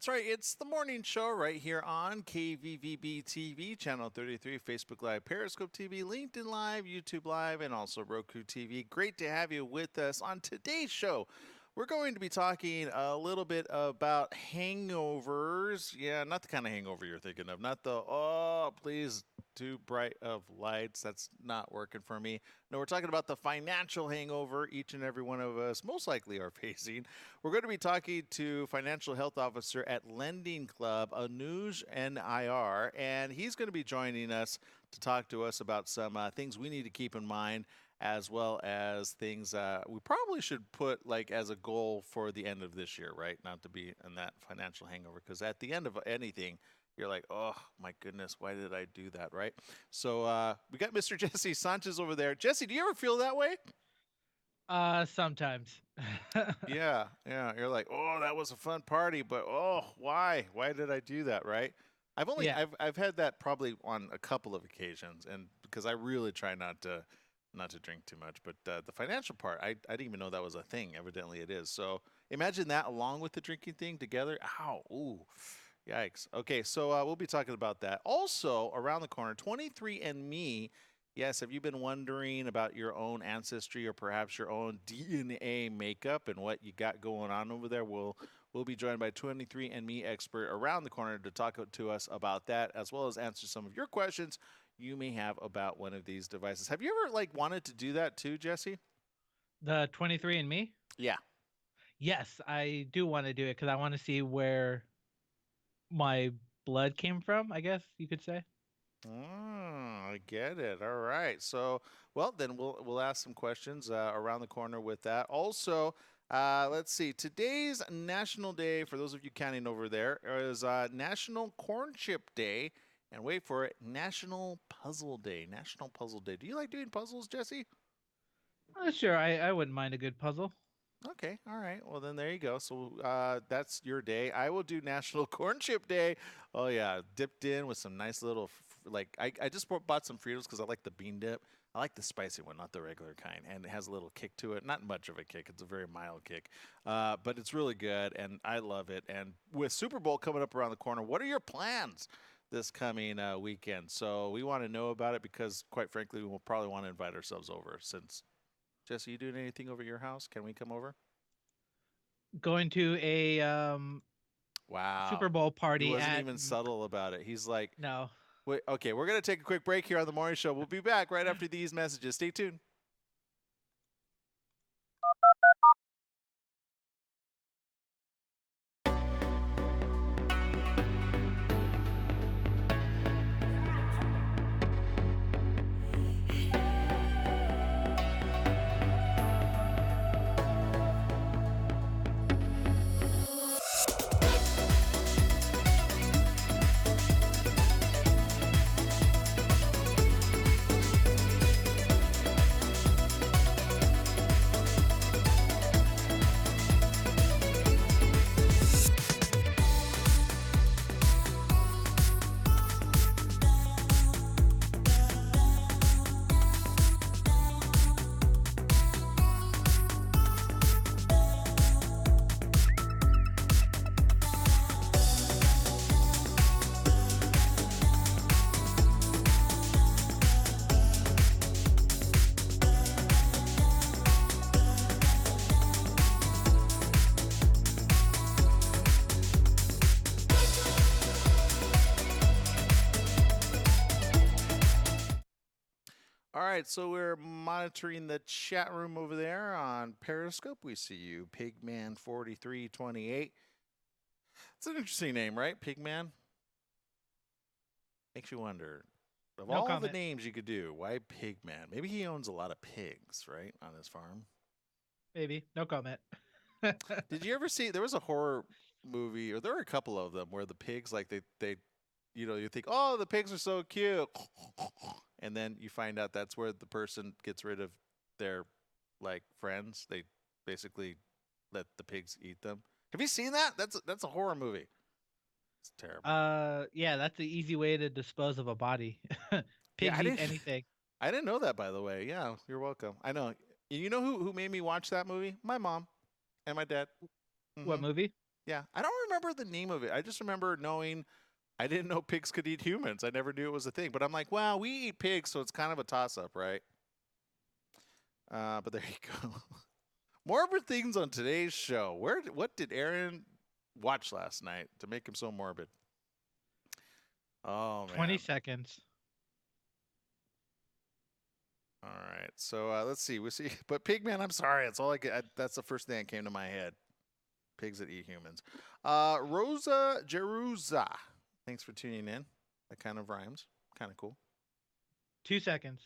That's right. It's the morning show right here on KVVB TV, Channel 33, Facebook Live, Periscope TV, LinkedIn Live, YouTube Live, and also Roku TV. Great to have you with us on today's show. We're going to be talking a little bit about hangovers. Yeah, not the kind of hangover you're thinking of. Not the, oh, please, too bright of lights. That's not working for me. No, we're talking about the financial hangover each and every one of us most likely are facing. We're going to be talking to Financial Health Officer at Lending Club, Anuj NIR, and he's going to be joining us to talk to us about some things we need to keep in mind, as well as things we probably should put like as a goal for the end of this year, right? Not to be in that financial hangover, because at the end of anything, you're like, oh my goodness, why did I do that, right? So we got Mr. Jesse Sanchez over there. Jesse, do you ever feel that way? Sometimes. Yeah. You're like, oh, that was a fun party, but oh, why? Why did I do that, right? Yeah. I've had that probably on a couple of occasions, and because I really try not to drink too much. But the financial part, I didn't even know that was a thing. Evidently, it is. So imagine that along with the drinking thing together. Ow, ooh, yikes. Okay, so we'll be talking about that. Also, around the corner, 23andMe. Yes, have you been wondering about your own ancestry or perhaps your own DNA makeup and what you got going on over there? We'll be joined by 23andMe expert around the corner to talk to us about that, as well as answer some of your questions you may have about one of these devices. Have you ever like wanted to do that too, Jesse? The 23andMe? Yeah. Yes, I do want to do it because I want to see where my blood came from, I guess you could say. I get it. All right. So, well, then we'll ask some questions around the corner with that. Also, let's see. Today's National Day, for those of you counting over there, is National Corn Chip Day, and wait for it, National Puzzle Day. National Puzzle Day. Do you like doing puzzles, Jesse? Sure, I wouldn't mind a good puzzle. Okay, all right. Well, then there you go. So that's your day. I will do National Corn Chip Day. Oh yeah, dipped in with some nice little like I just bought some Fritos because I like the bean dip. I like the spicy one, not the regular kind, and it has a little kick to it. Not much of a kick; it's a very mild kick, but it's really good, and I love it. And with Super Bowl coming up around the corner, what are your plans this coming weekend? So we want to know about it because, quite frankly, we will probably want to invite ourselves over since Jesse, you doing anything over at your house? Can we come over? Going to a Super Wow. Bowl He party wasn't at even subtle about it. He's like, no. wait, okay, we're going to take a quick break here on the morning show. We'll be back right after these messages. Stay tuned. All right, so we're monitoring the chat room over there on Periscope. We see you, Pigman4328. It's an interesting name, right? Pigman? Makes you wonder. Of No all the comment. names you could do, why Pigman? Maybe he owns a lot of pigs, right, on his farm. Maybe. No comment. Did you ever see? There was a horror movie, or there were a couple of them, where the pigs, like you think, oh, the pigs are so cute, and then you find out that's where the person gets rid of their like friends. They basically let the pigs eat them. Have you seen that? That's a horror movie. It's terrible. Yeah, that's the easy way to dispose of a body. Yeah, Pigs eat anything. I didn't know that, by the way. Yeah, you're welcome. I know. You know who made me watch that movie? My mom and my dad. What Hmm. movie? Yeah, I don't remember the name of it. I just remember knowing I didn't know pigs could eat humans. I never knew it was a thing. But I'm like, well, we eat pigs, so it's kind of a toss up, right? But there you go. Morbid things on today's show. What did Aaron watch last night to make him so morbid? Oh 20 man. seconds. All right. So let's see. We see, but Pigman. I'm sorry. That's all I get. That's the first thing that came to my head. Pigs that eat humans. Rosa Jerusa. Thanks for tuning in. That kind of rhymes. Kind of cool. 2 seconds.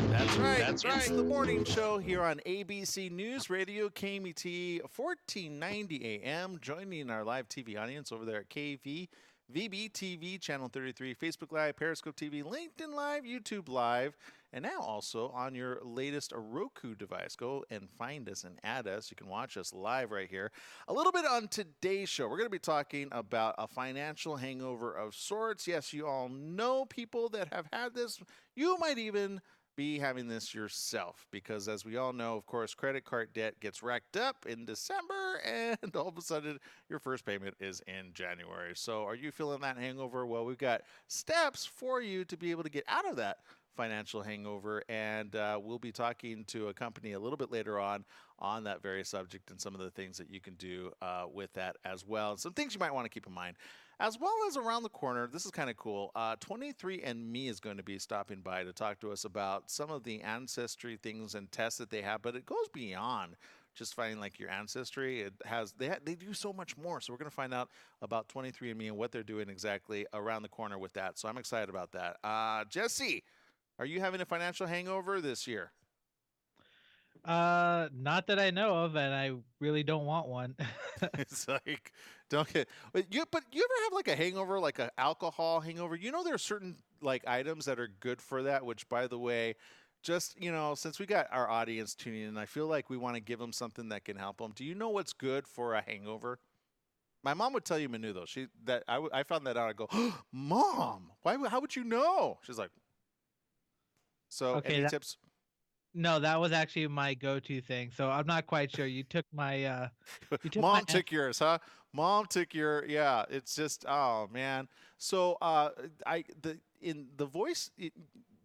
That's right. That's right. It's the morning show here on ABC News Radio, KMET, 1490 AM. Joining our live TV audience over there at KVVB TV, Channel 33, Facebook Live, Periscope TV, LinkedIn Live, YouTube Live, and now also on your latest Roku device. Go and find us and add us. You can watch us live right here. A little bit on today's show. We're going to be talking about a financial hangover of sorts. Yes, you all know people that have had this. You might even be having this yourself because, as we all know, of course, credit card debt gets racked up in December and all of a sudden your first payment is in January. So are you feeling that hangover? Well, we've got steps for you to be able to get out of that financial hangover, and we'll be talking to a company a little bit later on that very subject and some of the things that you can do with that as well, and some things you might want to keep in mind. As well as around the corner, this is kind of cool. 23andMe is going to be stopping by to talk to us about some of the ancestry things and tests that they have, but it goes beyond just finding like your ancestry. It has they do so much more. So we're going to find out about 23andMe and what they're doing exactly around the corner with that. So I'm excited about that. Jesse, are you having a financial hangover this year? Not that I know of, and I really don't want one. It's like don't get but you ever have like a hangover, like an alcohol hangover? You know there are certain like items that are good for that, which by the way, just since we got our audience tuning in, I feel like we want to give them something that can help them. Do you know what's good for a hangover? My mom would tell you menudo. I found that out. I go, Mom, how would you know? She's like, so Okay, any tips? no, that was actually my go-to thing. So I'm not quite sure. You took my Mom took yours, huh? Mom took your yeah. It's just oh man. So I the in the voice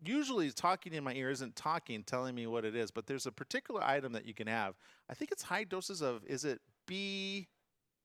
usually talking in my ear isn't talking, telling me what it is, but there's a particular item that you can have. I think it's high doses of is it B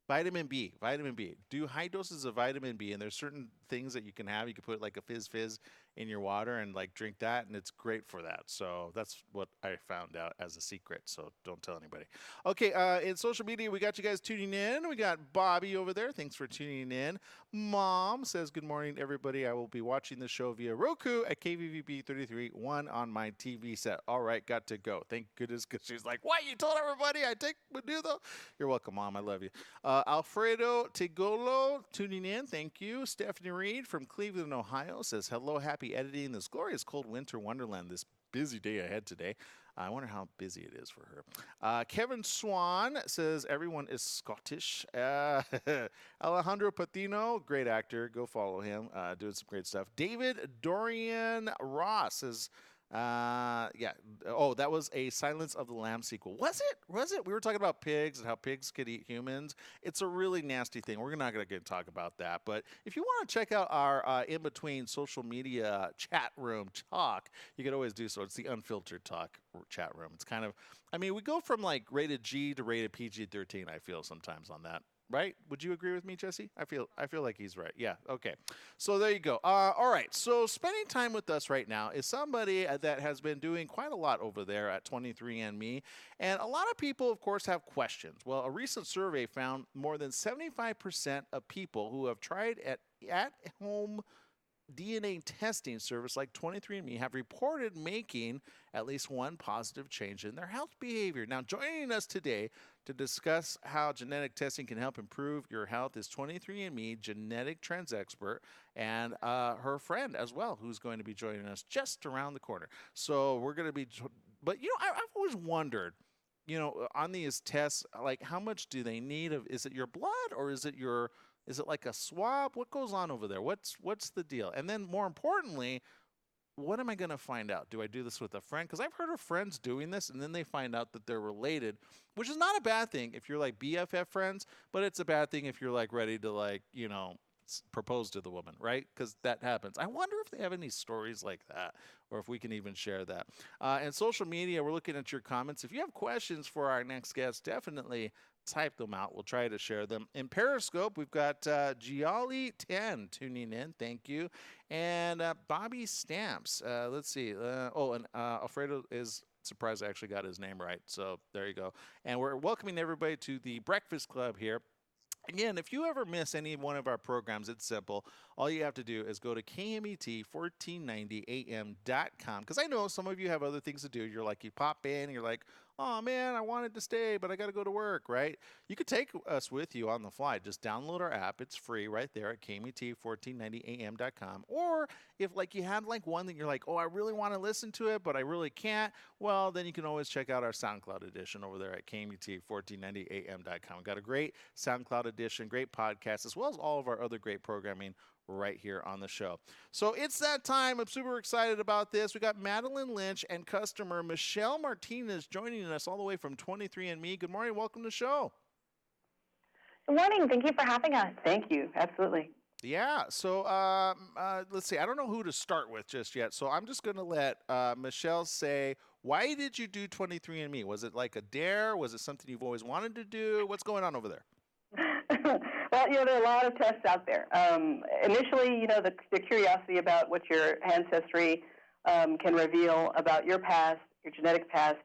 vitamin B, vitamin B. Do high doses of vitamin B, and there's certain things that you can have. You can put like a fizz in your water and like drink that, and it's great for that. So that's what I found out as a secret. So don't tell anybody. Okay, in social media, we got you guys tuning in. We got Bobby over there. Thanks for tuning in. Mom says, "Good morning, everybody. I will be watching the show via Roku at KVVB 33.1 on my TV set." All right, got to go. Thank goodness, because she's like, "What? You told everybody I take Menudo?" You're welcome, Mom. I love you. Alfredo Tigolo tuning in. Thank you. Stephanie Reed from Cleveland, Ohio says, "Hello, happy editing this glorious cold winter wonderland this busy day ahead today." I wonder how busy it is for her. Kevin Swan says, "Everyone is Scottish." Alejandro Patino, great actor. Go follow him. Doing some great stuff. David Dorian Ross says, yeah. Oh, that was a Silence of the Lambs sequel. Was it? Was it? We were talking about pigs and how pigs could eat humans. It's a really nasty thing. We're not going to talk about that. But if you want to check out our in between social media chat room talk, you can always do so. It's the Unfiltered Talk chat room. It's kind of, I mean, we go from like rated G to rated PG-13. I feel sometimes on that. Right? Would you agree with me, Jesse? I feel like he's right. Yeah. Okay. So there you go. All right. So spending time with us right now is somebody that has been doing quite a lot over there at 23andMe, and a lot of people, of course, have questions. Well, a recent survey found more than 75% of people who have tried at home DNA testing service like 23andMe have reported making at least one positive change in their health behavior. Now, joining us today to discuss how genetic testing can help improve your health is 23andMe genetic trends expert and her friend as well, who's going to be joining us just around the corner. So we're going to be, but I've always wondered, on these tests, like how much do they need? Is it your blood or is it like a swab? What goes on over there? What's the deal? And then more importantly, what am I going to find out? Do I do this with a friend? Because I've heard of friends doing this and then they find out that they're related, which is not a bad thing if you're like BFF friends, but it's a bad thing if you're like ready to like, propose to the woman, right? Because that happens. I wonder if they have any stories like that or if we can even share that. And social media, we're looking at your comments. If you have questions for our next guest, definitely type them out. We'll try to share them. In Periscope, we've got Giali10 tuning in. Thank you. And Bobby Stamps. Let's see. And Alfredo is surprised I actually got his name right. So there you go. And we're welcoming everybody to the Breakfast Club here. Again, if you ever miss any one of our programs, it's simple. All you have to do is go to KMET1490am.com. Because I know some of you have other things to do. You're like, you pop in, and you're like, oh man, I wanted to stay, but I got to go to work, right? You could take us with you on the fly. Just download our app. It's free right there at KMET1490am.com. Or if like you had like one that you're like, oh, I really want to listen to it, but I really can't, well, then you can always check out our SoundCloud edition over there at KMET1490am.com. We've got a great SoundCloud edition, great podcast, as well as all of our other great programming right here on the show. So it's that time. I'm super excited about this. We got Madeline Lynch and customer Michelle Martinez joining us all the way from 23andMe. Good morning. Welcome to the show. Good morning. Thank you for having us. Thank you. Absolutely. Yeah. So let's see. I don't know who to start with just yet. So I'm just going to let Michelle say, why did you do 23andMe? Was it like a dare? Was it something you've always wanted to do? What's going on over there? Well, there are a lot of tests out there. Initially, the curiosity about what your ancestry can reveal about your past, your genetic past,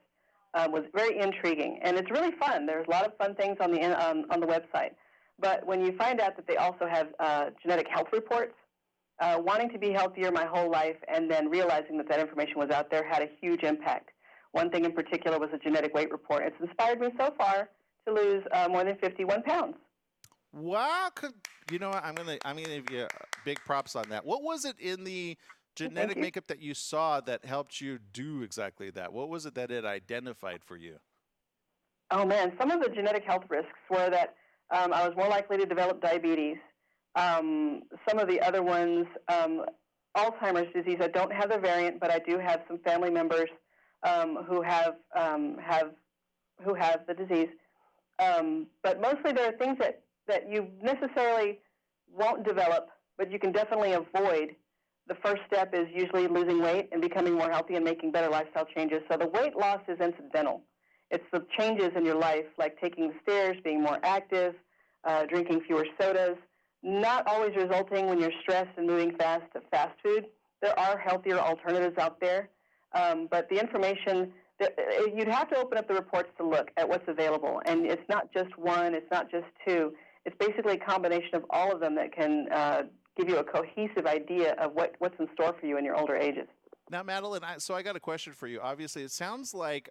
was very intriguing, and it's really fun. There's a lot of fun things on the website. But when you find out that they also have genetic health reports, wanting to be healthier my whole life, and then realizing that that information was out there had a huge impact. One thing in particular was a genetic weight report. It's inspired me so far to lose more than 51 pounds. Wow. You know what? I'm gonna give you big props on that. What was it in the genetic makeup that you saw that helped you do exactly that? What was it that it identified for you? Oh, man. Some of the genetic health risks were that I was more likely to develop diabetes. Some of the other ones, Alzheimer's disease, I don't have the variant, but I do have some family members who have the disease. But mostly there are things that you necessarily won't develop, but you can definitely avoid. The first step is usually losing weight and becoming more healthy and making better lifestyle changes. So the weight loss is incidental. It's the changes in your life, like taking the stairs, being more active, drinking fewer sodas, not always resulting when you're stressed and moving fast to fast food. There are healthier alternatives out there, but the information, you'd have to open up the reports to look at what's available. And it's not just one, it's not just two. It's basically a combination of all of them that can give you a cohesive idea of what's in store for you in your older ages. Now, Madeline, so I got a question for you. Obviously, it sounds like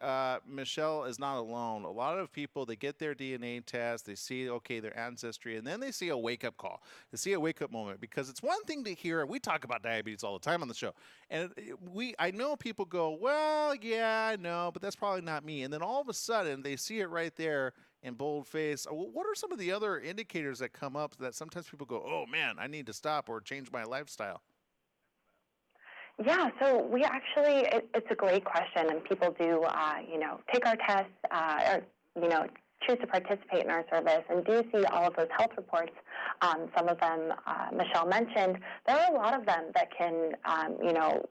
Michelle is not alone. A lot of people, they get their DNA test, they see, okay, their ancestry, and then they see a wake-up call. They see a wake-up moment, because it's one thing to hear, we talk about diabetes all the time on the show, and I know people go, well, yeah, I know, but that's probably not me. And then all of a sudden, they see it right there in boldface. What are some of the other indicators that come up that sometimes people go, oh, man, I need to stop or change my lifestyle? Yeah, so we actually, it's a great question, and people do, take our tests, or, choose to participate in our service and do see all of those health reports. Some of them Michelle mentioned. There are a lot of them that can,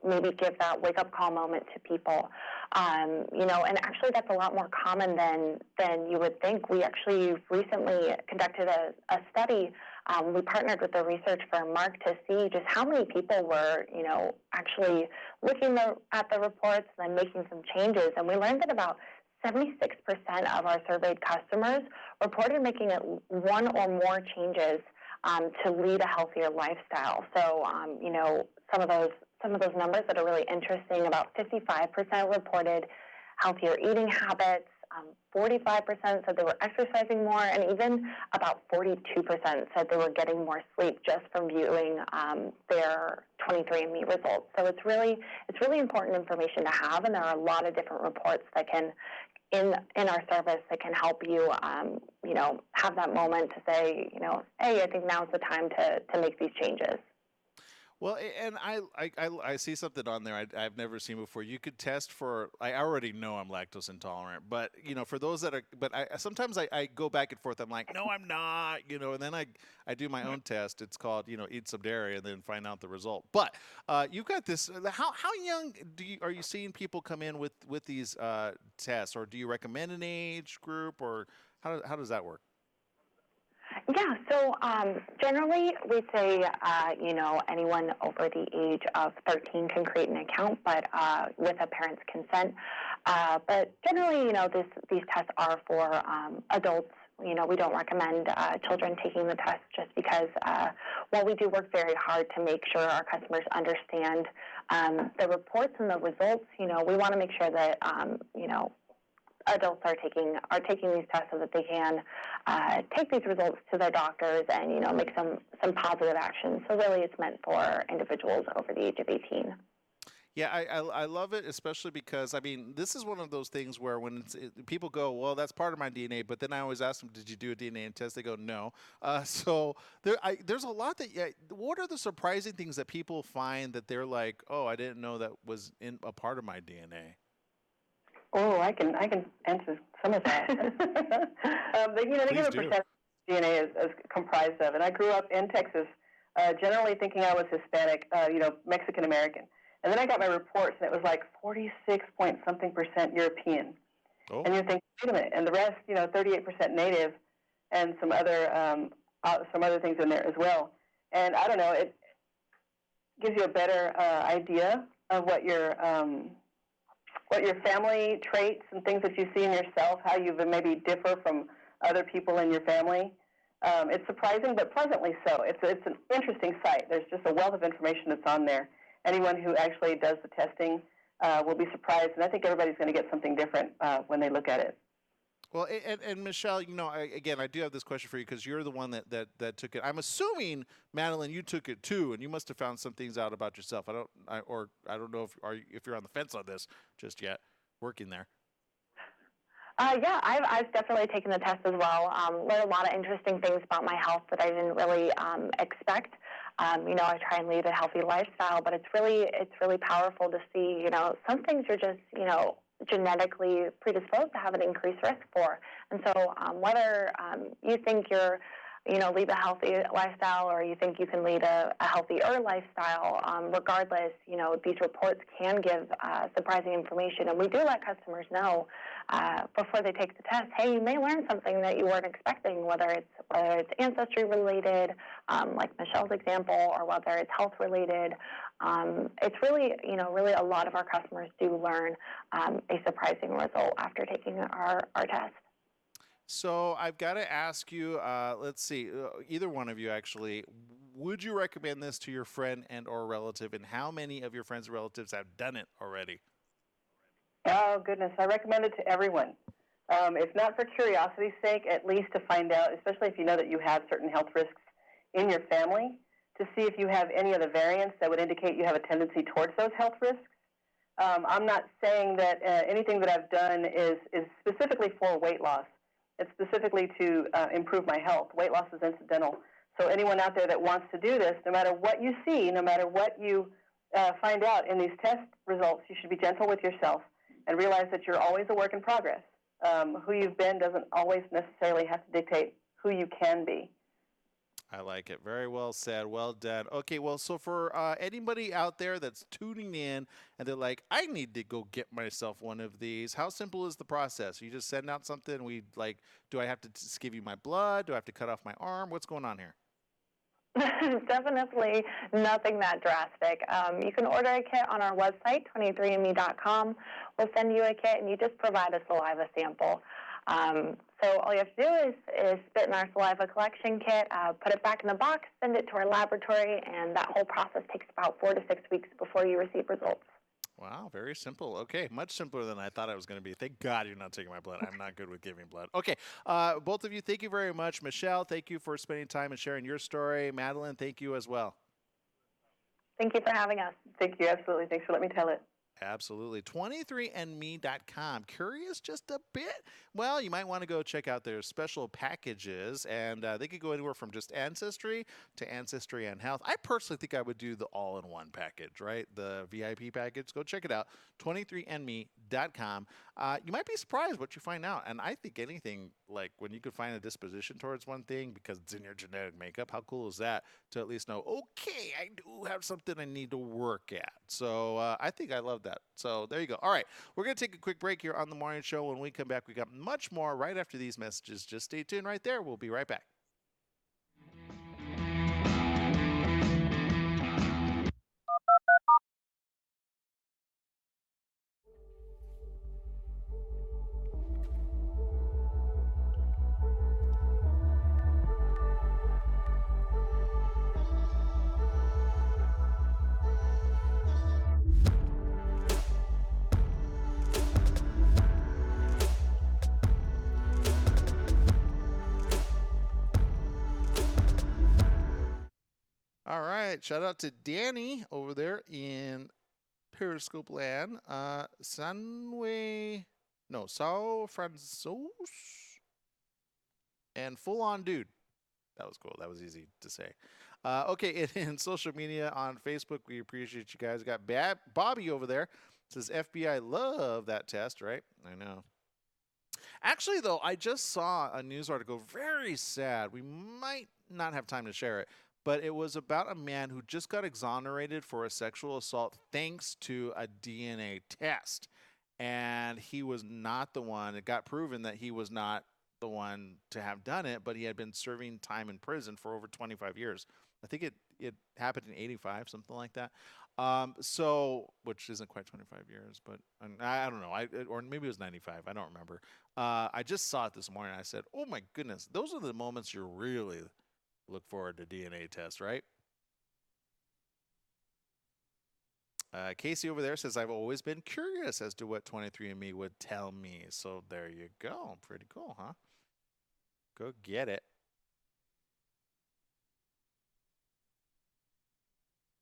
maybe give that wake-up call moment to people. And actually that's a lot more common than you would think. We actually recently conducted a study. We partnered with a research firm, Mark, to see just how many people were, actually looking at the reports and then making some changes. And we learned that about 76% of our surveyed customers reported making one or more changes to lead a healthier lifestyle. So, some of those numbers that are really interesting, about 55% reported healthier eating habits, 45% said they were exercising more, and even about 42% said they were getting more sleep just from viewing their 23andMe results. So it's really important information to have, and there are a lot of different reports that can, in our service, that can help you, have that moment to say, hey, I think now's the time to make these changes. Well, and I see something on there I've never seen before. You could test for. I already know I'm lactose intolerant, but for those that are, but I sometimes I go back and forth. I'm like, no, I'm not. And then I do my own test. It's called eat some dairy and then find out the result. But you've got this. How young are you seeing people come in with these tests, or do you recommend an age group, or how does that work? Yeah, so generally we say, anyone over the age of 13 can create an account, but with a parent's consent. But generally, these tests are for adults. We don't recommend children taking the test just because while we do work very hard to make sure our customers understand the reports and the results, we want to make sure that, adults are taking these tests so that they can take these results to their doctors and make some positive actions. So really, it's meant for individuals over the age of 18. Yeah, I love it, especially because this is one of those things where when people go, well, that's part of my DNA, but then I always ask them, did you do a DNA test? They go, no. So there's a lot that. Yeah, what are the surprising things that people find that they're like, oh, I didn't know that was in a part of my DNA? Oh, I can answer some of that. They give a percentage DNA is comprised of, and I grew up in Texas, generally thinking I was Hispanic, Mexican American, and then I got my reports, and it was like 46-point-something% European, and you think, wait a minute, and the rest, 38% Native, and some other things in there as well, and I don't know, it gives you a better idea of what your family traits and things that you see in yourself, how you maybe differ from other people in your family. It's surprising, but pleasantly so. It's an interesting site. There's just a wealth of information that's on there. Anyone who actually does the testing will be surprised, and I think everybody's going to get something different when they look at it. Well, and Michelle, I do have this question for you because you're the one that took it. I'm assuming, Madeline, you took it too, and you must have found some things out about yourself. I don't know if you're on the fence on this just yet, working there. Yeah, I've definitely taken the test as well. Learned a lot of interesting things about my health that I didn't really expect. I try and lead a healthy lifestyle, but it's really powerful to see. Some things are just genetically predisposed to have an increased risk for. And so whether you think you're, lead a healthy lifestyle or you think you can lead a healthier lifestyle, regardless, these reports can give surprising information. And we do let customers know before they take the test, hey, you may learn something that you weren't expecting, whether it's ancestry related, like Michelle's example, or whether it's health related. It's really a lot of our customers do learn a surprising result after taking our test. So I've got to ask you, let's see, either one of you actually, would you recommend this to your friend and or relative, and how many of your friends and relatives have done it already? Oh, goodness. I recommend it to everyone. If not for curiosity's sake, at least to find out, especially if you know that you have certain health risks in your family, to see if you have any of the variants that would indicate you have a tendency towards those health risks. I'm not saying that anything that I've done is specifically for weight loss. It's specifically to improve my health. Weight loss is incidental. So anyone out there that wants to do this, no matter what you see, no matter what you find out in these test results, you should be gentle with yourself and realize that you're always a work in progress. Who you've been doesn't always necessarily have to dictate who you can be. I like it. Very well said. Well done. Okay, well, so for anybody out there that's tuning in and they're like, I need to go get myself one of these, how simple is the process? You just send out something, do I have to just give you my blood? Do I have to cut off my arm? What's going on here? Definitely nothing that drastic. You can order a kit on our website, 23andme.com. We'll send you a kit, and you just provide a saliva sample. So all you have to do is spit in our saliva collection kit, put it back in the box, send it to our laboratory, and that whole process takes about 4 to 6 weeks before you receive results. Wow, very simple. Okay, much simpler than I thought it was going to be. Thank God you're not taking my blood. I'm not good with giving blood. Okay, both of you, thank you very much. Michelle, thank you for spending time and sharing your story. Madeline, thank you as well. Thank you for having us. Thank you, absolutely. Thanks for letting me tell it. Absolutely. 23andme.com. Curious just a bit? Well, you might want to go check out their special packages, and they could go anywhere from just ancestry to ancestry and health. I personally think I would do the all-in-one package, right? The VIP package. Go check it out. 23andme.com. You might be surprised what you find out, and I think anything like when you could find a disposition towards one thing because it's in your genetic makeup, how cool is that to at least know, okay, I do have something I need to work at. So I think I love that. So there you go. All right, we're going to take a quick break here on the morning show. When we come back, we got much more right after these messages. Just stay tuned right there. We'll be right back. All right, shout out to Danny over there in Periscope land. Sao Francois and Full On Dude. That was cool. That was easy to say. Okay, in social media on Facebook, we appreciate you guys. We got Bobby over there. Says FBI love that test, right? I know. Actually, though, I just saw a news article, very sad. We might not have time to share it, but it was about a man who just got exonerated for a sexual assault thanks to a DNA test. And he was not the one. It got proven that he was not the one to have done it, but he had been serving time in prison for over 25 years. I think it happened in 85, something like that. So, which isn't quite 25 years, but I don't know. Or maybe it was 95. I don't remember. I just saw it this morning. I said, oh my goodness, those are the moments you really look forward to DNA tests, right? Casey over there says, I've always been curious as to what 23andMe would tell me. So there you go. Pretty cool, huh? Go get it.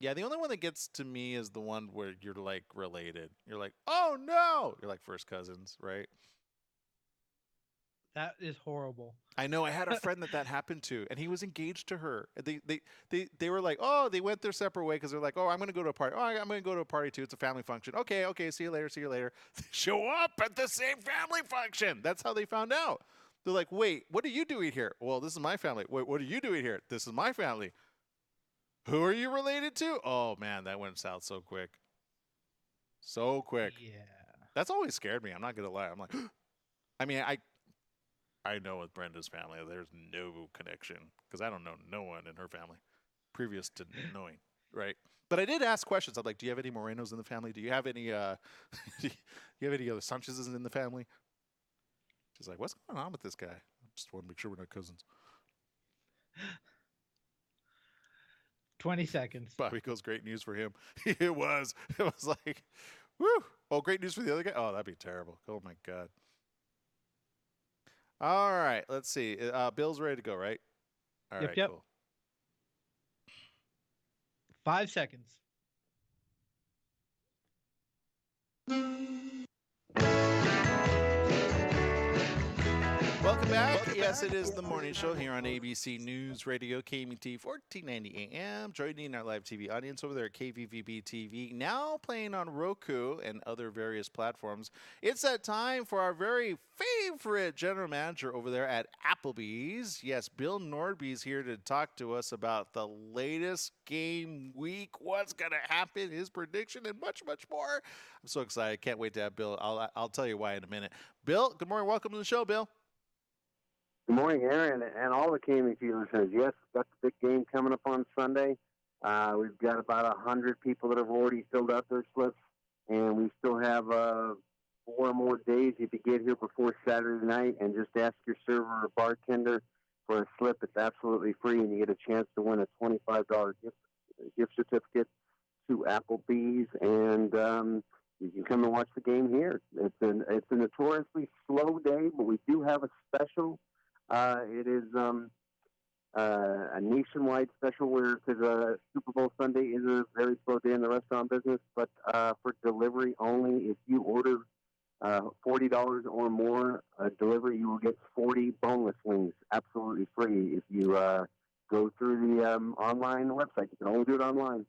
Yeah, the only one that gets to me is the one where you're like related. You're like, oh no! You're like first cousins, right? That is horrible. I know. I had a friend that happened to, and he was engaged to her. They were like, oh, they went their separate way because they're like, oh, I'm going to go to a party. Oh, I'm going to go to a party too. It's a family function. Okay, see you later. See you later. They show up at the same family function. That's how they found out. They're like, wait, what are you doing here? Well, this is my family. Wait, what are you doing here? This is my family. Who are you related to? Oh man, that went south so quick. So quick. Yeah. That's always scared me. I'm not gonna lie. I'm like, I mean, I know with Brenda's family, there's no connection because I don't know no one in her family previous to knowing, right? But I did ask questions. I'm like, do you have any Morenos in the family? Do you have any do you have any other Sanchez's in the family? She's like, what's going on with this guy? I just want to make sure we're not cousins. 20 seconds. Bobby goes, great news for him. It was like, woo. Oh, great news for the other guy. Oh, that'd be terrible. Oh my God. All right, let's see. Bill's ready to go, right? All right, Yep. cool. 5 seconds. Welcome back. Yes, it is the morning show here on ABC News Radio, KMT 1490 AM. Joining our live TV audience over there at KVVB TV, now playing on Roku and other various platforms. It's that time for our very favorite general manager over there at Applebee's. Yes, Bill Nordby's here to talk to us about the latest game week, what's going to happen, his prediction, and much, much more. I'm so excited. Can't wait to have Bill. I'll tell you why in a minute. Bill, good morning. Welcome to the show, Bill. Good morning, Aaron, and all the KVVB listeners. Yes, we've got the big game coming up on Sunday. We've got about 100 people that have already filled out their slips, and we still have 4 more days. You can get here before Saturday night and just ask your server or bartender for a slip. It's absolutely free, and you get a chance to win a $25 gift certificate to Applebee's, and you can come and watch the game here. It's a notoriously slow day, but we do have a special. It is a nationwide special where, because Super Bowl Sunday is a very slow day in the restaurant business, but for delivery only, if you order $40 or more delivery, you will get 40 boneless wings absolutely free if you go through the online website. You can only do it online.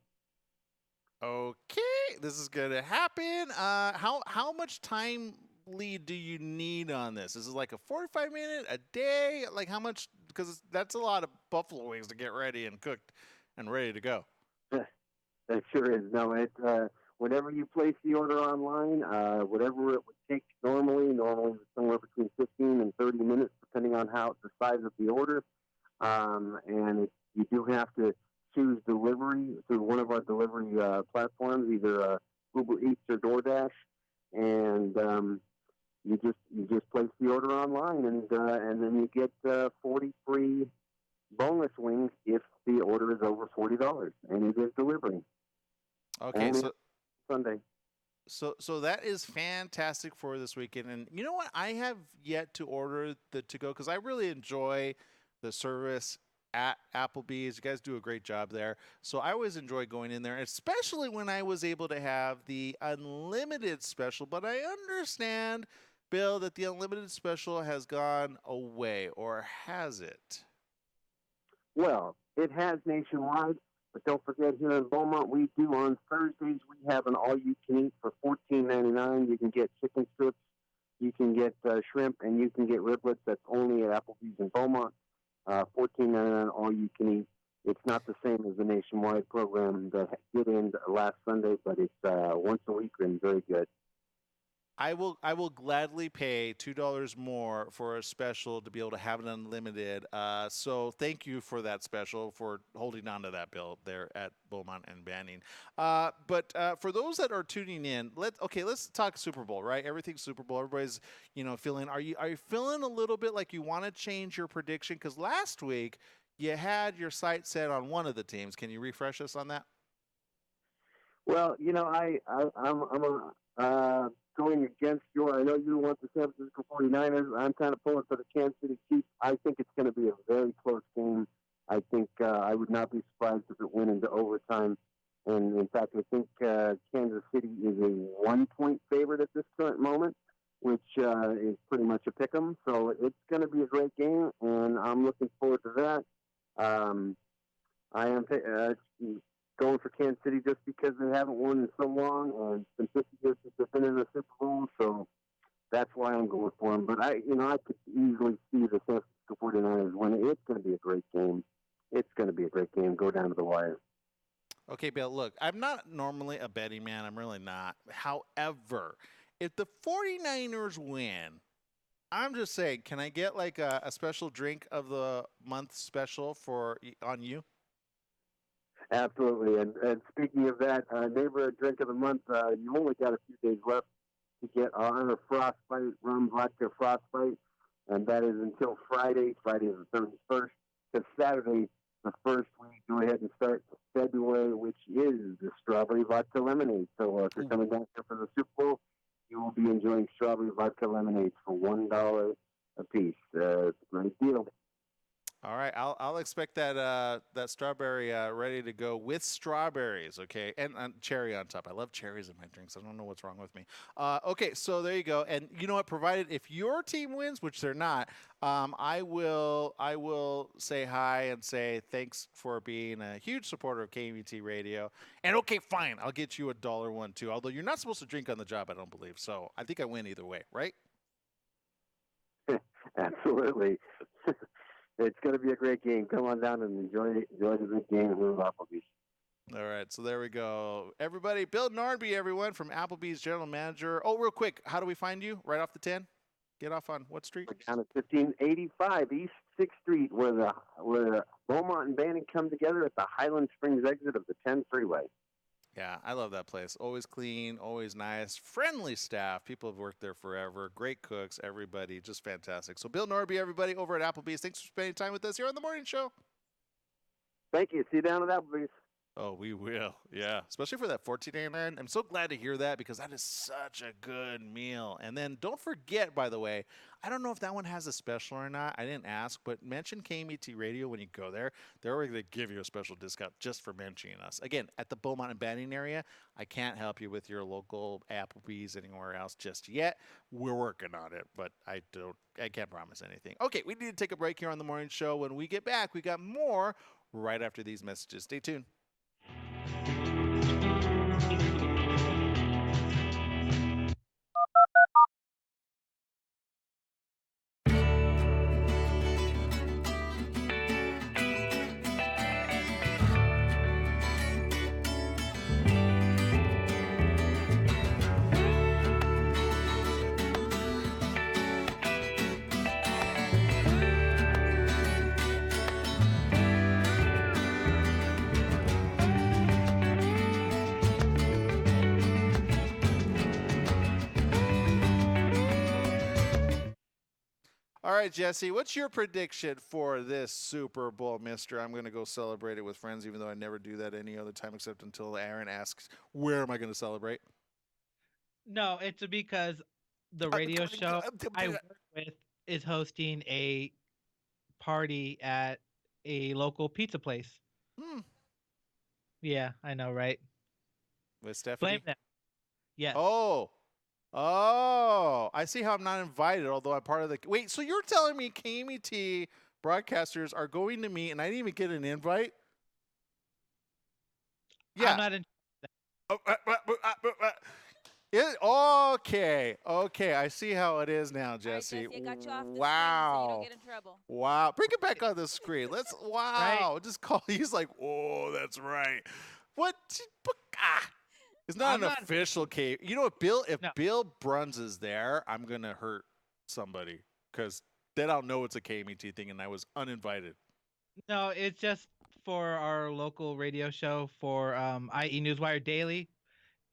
Okay, this is gonna happen. How much time lead do you need on this? Is it like a 45-minute, a day? Like how much? Because that's a lot of buffalo wings to get ready and cooked and ready to go. That sure is. No, whenever you place the order online, whatever it would take normally it's somewhere between 15 and 30 minutes, depending on the size of the order. You do have to choose delivery through one of our delivery platforms, either Uber Eats or DoorDash, and you just place the order online, and then you get 40 free boneless wings if the order is over $40, and it is delivery. Okay, Only so Sunday. So that is fantastic for this weekend. And you know what? I have yet to order the to-go because I really enjoy the service at Applebee's. You guys do a great job there. So I always enjoy going in there, especially when I was able to have the unlimited special. But I understand, Bill, that the unlimited special has gone away, or has it? Well, it has nationwide, but don't forget here in Beaumont, we do on Thursdays, we have an all-you-can-eat for $14.99. You can get chicken strips, you can get shrimp, and you can get riblets. That's only at Applebee's in Beaumont. $14.99 all-you-can-eat. It's not the same as the nationwide program that did end last Sunday, but it's once a week and very good. I will gladly pay $2 more for a special to be able to have it unlimited. So thank you for that special, for holding on to that, Bill, there at Beaumont and Banning. But for those that are tuning in, let's talk Super Bowl, right? Everything's Super Bowl. Everybody's feeling. Are you feeling a little bit like you want to change your prediction? Because last week you had your sight set on one of the teams. Can you refresh us on that? Well, I'm going against I know you want the San Francisco 49ers. I'm kind of pulling for the Kansas City Chiefs. I think it's going to be a very close game. I think I would not be surprised if it went into overtime. And, in fact, I think Kansas City is a 1-point favorite at this current moment, which is pretty much a pick 'em. So it's going to be a great game, and I'm looking forward to that. I am going for Kansas City just because they haven't won in so long, and it's been 50 years since they've been in the Super Bowl, so that's why I'm going for them. But I could easily see the San Francisco 49ers winning. It's going to be a great game. It's going to be a great game. Go down to the wire. Okay, Bill, look, I'm not normally a betting man. I'm really not. However, if the 49ers win, I'm just saying, can I get like a special drink of the month special on you? Absolutely. And speaking of that, neighborhood drink of the month, you only got a few days left to get our Frostbite rum vodka Frostbite, and that is until Friday the 31st. Because Saturday, the 1st, we go ahead and start February, which is the strawberry vodka lemonade. So if you're coming down here for the Super Bowl, you will be enjoying strawberry vodka lemonade for $1 a piece. It's a great deal. All right, I'll expect that strawberry ready to go with strawberries, okay, and cherry on top. I love cherries in my drinks. I don't know what's wrong with me. Okay, so there you go. And you know what? Provided if your team wins, which they're not, I will say hi and say thanks for being a huge supporter of KVT Radio. And okay, fine, I'll get you $1 one too. Although you're not supposed to drink on the job, I don't believe. So I think I win either way, right? Absolutely. It's going to be a great game. Come on down and enjoy the big game at Applebee's. All right, so there we go. Everybody, Bill Nordby, everyone, from Applebee's General Manager. Oh, real quick, how do we find you? Right off the 10? Get off on what street? We're down at 1585 East 6th Street, where Beaumont and Banning come together at the Highland Springs exit of the 10 freeway. Yeah, I love that place. Always clean, always nice, friendly staff. People have worked there forever. Great cooks, everybody. Just fantastic. So Bill Nordby, everybody, over at Applebee's. Thanks for spending time with us here on The Morning Show. Thank you. See you down at Applebee's. Oh, we will. Yeah. Especially for that $14.99. I'm so glad to hear that because that is such a good meal. And then don't forget, by the way, I don't know if that one has a special or not. I didn't ask, but mention KMET Radio when you go there. They're going to give you a special discount just for mentioning us. Again, at the Beaumont and Banning area, I can't help you with your local Applebee's anywhere else just yet. We're working on it, but I can't promise anything. Okay, we need to take a break here on the morning show. When we get back, we got more right after these messages. Stay tuned. All right, Jesse, what's your prediction for this Super Bowl, mister? I'm going to go celebrate it with friends, even though I never do that any other time except until Aaron asks, where am I going to celebrate? No, it's because the radio show I work with is hosting a party at a local pizza place. Yeah, I know, right? With Stephanie? Blame them. Yes. Oh, I see how I'm not invited, although I'm part of the... Wait, so you're telling me KMET broadcasters are going to meet and I didn't even get an invite? Yeah. I'm not in... Okay, I see how it is now, Jesse. Jesse, I got you off the wow. screen so you don't get in trouble. Wow. Bring it back on the screen. Let's... Wow. Right? Just call... He's like, oh, that's right. What? It's not official cave. You know what, Bill? If Bill Bruns is there, I'm gonna hurt somebody because then I'll know it's a KMET thing, and I was uninvited. No, it's just for our local radio show for IE Newswire Daily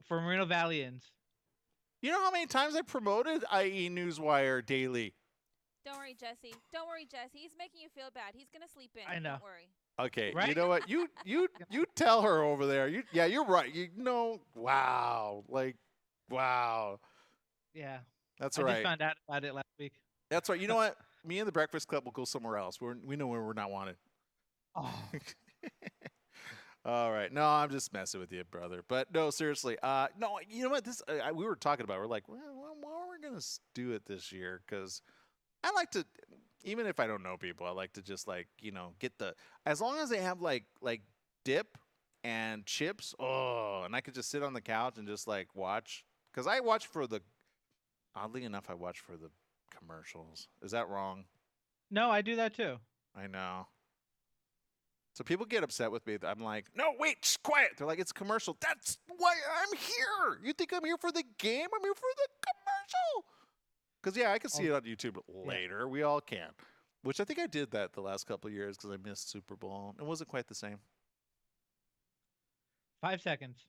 for Moreno Valleyans. You know how many times I promoted IE Newswire Daily? Don't worry, Jesse. Don't worry, Jesse. He's making you feel bad. He's gonna sleep in. I know. Don't worry. Okay, right? You know what? You tell her over there. You're right. You know, wow, wow. Yeah, that's I right. I just found out about it last week. That's right. You know what? Me and the Breakfast Club will go somewhere else. We know where we're not wanted. Oh. All right. No, I'm just messing with you, brother. But no, seriously. No, you know what? This we were talking about. We're like, well, why are we gonna do it this year? Because I like to, even if I don't know people, I like to just get as long as they have like dip and chips. Oh, and I could just sit on the couch and just watch. Because I watch oddly enough, I watch for the commercials. Is that wrong? No, I do that too. I know. So people get upset with me. I'm like, no, wait, just quiet. They're like, it's a commercial. That's why I'm here. You think I'm here for the game? I'm here for the commercial. Because, yeah, I can see it on YouTube later. Yeah. We all can. Which I think I did that the last couple of years because I missed Super Bowl. It wasn't quite the same. 5 seconds.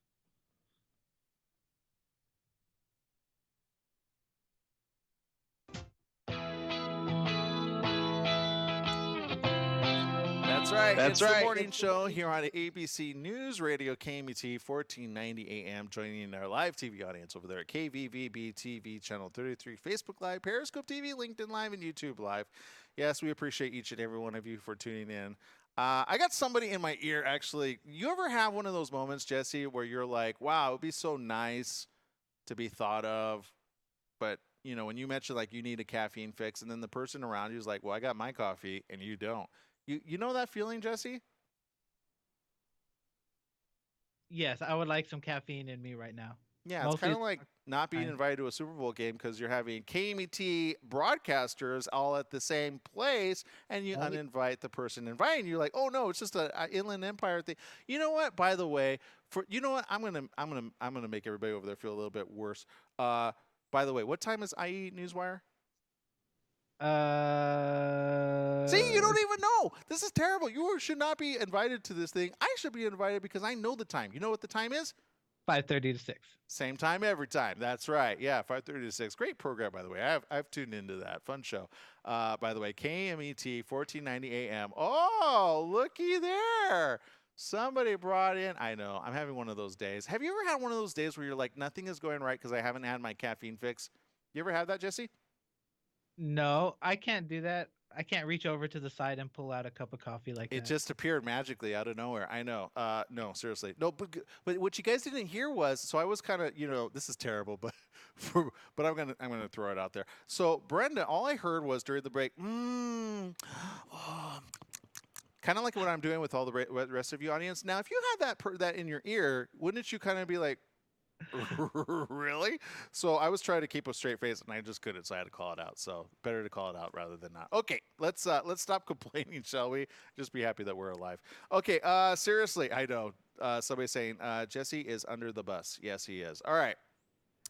That's right. It's the morning show here on ABC News Radio, KMET, 1490 AM, joining our live TV audience over there at KVVB TV, Channel 33, Facebook Live, Periscope TV, LinkedIn Live, and YouTube Live. Yes, we appreciate each and every one of you for tuning in. I got somebody in my ear, actually. You ever have one of those moments, Jesse, where you're like, wow, it would be so nice to be thought of, but, when you mention, you need a caffeine fix, and then the person around you is like, well, I got my coffee, and you don't. You know that feeling, Jesse? Yes, I would like some caffeine in me right now. Yeah, it's kind of like not being invited to a Super Bowl game because you're having KMET broadcasters all at the same place, and you uninvite the person inviting you. You're like, oh no, it's just a Inland Empire thing. You know what? By the way, I'm gonna make everybody over there feel a little bit worse. By the way, what time is IE Newswire? See, you don't even know. This is terrible. You should not be invited to this thing. I should be invited because I know the time. You know what the time is? 5:30 to 6. Same time every time. That's right. Yeah, 5:30 to 6. Great program, by the way. I've tuned into that. Fun show. By the way, KMET, 1490 AM. Oh, looky there. Somebody brought in. I know. I'm having one of those days. Have you ever had one of those days where you're like, nothing is going right because I haven't had my caffeine fix? You ever had that, Jesse? No, I can't do that. I can't reach over to the side and pull out a cup of coffee like It that. just appeared magically out of nowhere. I know. No, seriously. No, but what you guys didn't hear was, so I was kind of, this is terrible, but but I'm gonna throw it out there. So Brenda, all I heard was during the break, oh, kind of like what I'm doing with all the rest of you audience. Now, if you had that in your ear, wouldn't you kind of be like, really? So I was trying to keep a straight face, and I just couldn't, so I had to call it out. So better to call it out rather than not. Okay, let's stop complaining, shall we? Just be happy that we're alive. Okay, seriously, I know somebody's saying Jesse is under the bus. Yes, he is. All right.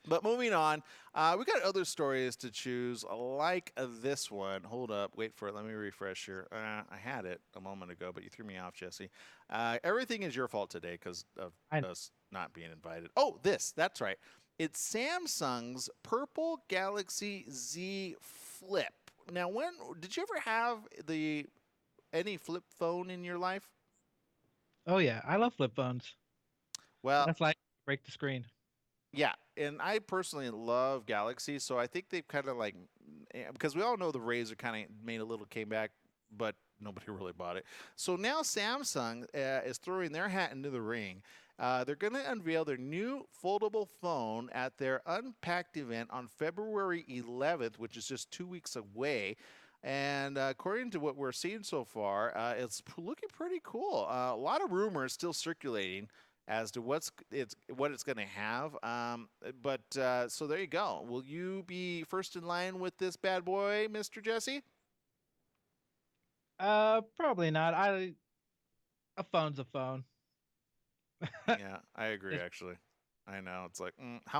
But moving on, we got other stories to choose, like this one. Hold up, wait for it. Let me refresh here. I had it a moment ago, but you threw me off, Jesse. Everything is your fault today because of us not being invited. Oh, that's right. It's Samsung's Purple Galaxy Z Flip. Now, did you ever have any flip phone in your life? Oh yeah, I love flip phones. Well, that's like break the screen. Yeah, and I personally love Galaxy, so I think they've kind of because we all know the Razr kind of made a little comeback, but nobody really bought it. So now Samsung is throwing their hat into the ring. They're going to unveil their new foldable phone at their Unpacked event on February 11th, which is just 2 weeks away. And according to what we're seeing so far, it's looking pretty cool. A lot of rumors still circulating as to what it's going to have. But so there you go. Will you be first in line with this bad boy, Mr. Jesse? Probably not. A phone's a phone. Yeah, I agree. Actually, I know it's like,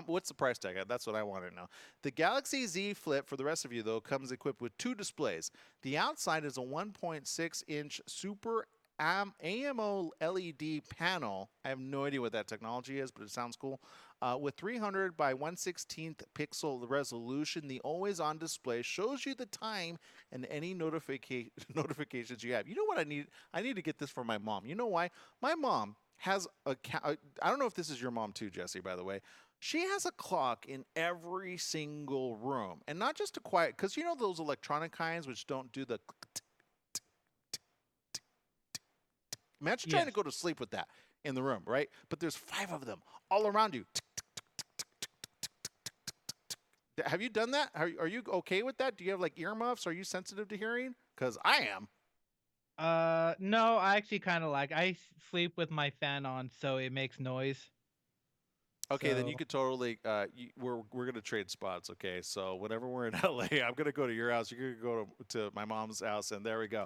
what's the price tag? That's what I want to know. The Galaxy Z Flip, for the rest of you though, comes equipped with 2 displays. The outside is a 1.6-inch Super AMO LED panel. I have no idea what that technology is, but it sounds cool. With 300 by 1/16 pixel resolution, the always-on display shows you the time and any notifications you have. You know what I need? I need to get this for my mom. You know why? My mom has I don't know if this is your mom too, Jesse, by the way. She has a clock in every single room, and not just a quiet, because you know those electronic kinds which don't do the. Imagine trying to go to sleep with that in the room, right? But there's 5 of them all around you. Have you done that? Are you okay with that? Do you have like earmuffs? Are you sensitive to hearing? Because I am. No, I actually kind of I sleep with my fan on, so it makes noise. Okay, then you could totally. We're gonna trade spots. Okay, so whenever we're in LA, I'm gonna go to your house. You're gonna go to my mom's house, and there we go.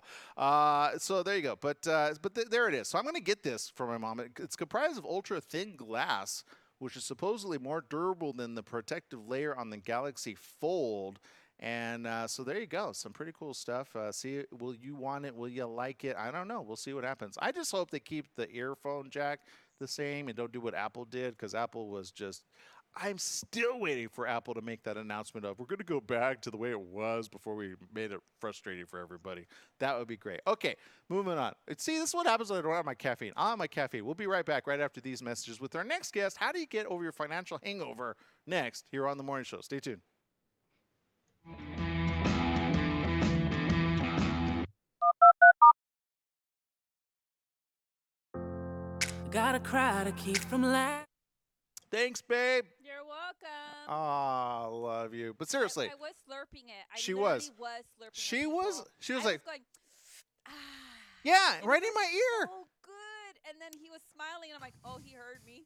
So there you go. But there it is. So I'm gonna get this for my mom. It's comprised of ultra thin glass, which is supposedly more durable than the protective layer on the Galaxy Fold. And so there you go. Some pretty cool stuff. See, will you want it? Will you like it? I don't know. We'll see what happens. I just hope they keep the earphone jack the same and don't do what Apple did, because Apple was just. I'm still waiting for Apple to make that announcement of we're going to go back to the way it was before we made it frustrating for everybody. That would be great. Okay, moving on. See, this is what happens when I don't have my caffeine. I'll have my caffeine. We'll be right back right after these messages with our next guest. How do you get over your financial hangover? Next, here on The Morning Show. Stay tuned. Gotta cry to keep from laughing. Thanks, babe. You're welcome. Oh, love you. But seriously, I was slurping it. She was She slurping it. She was I like, was going, yeah, and right it in my was ear. So good. And then he was smiling, and I'm like, oh, he heard me.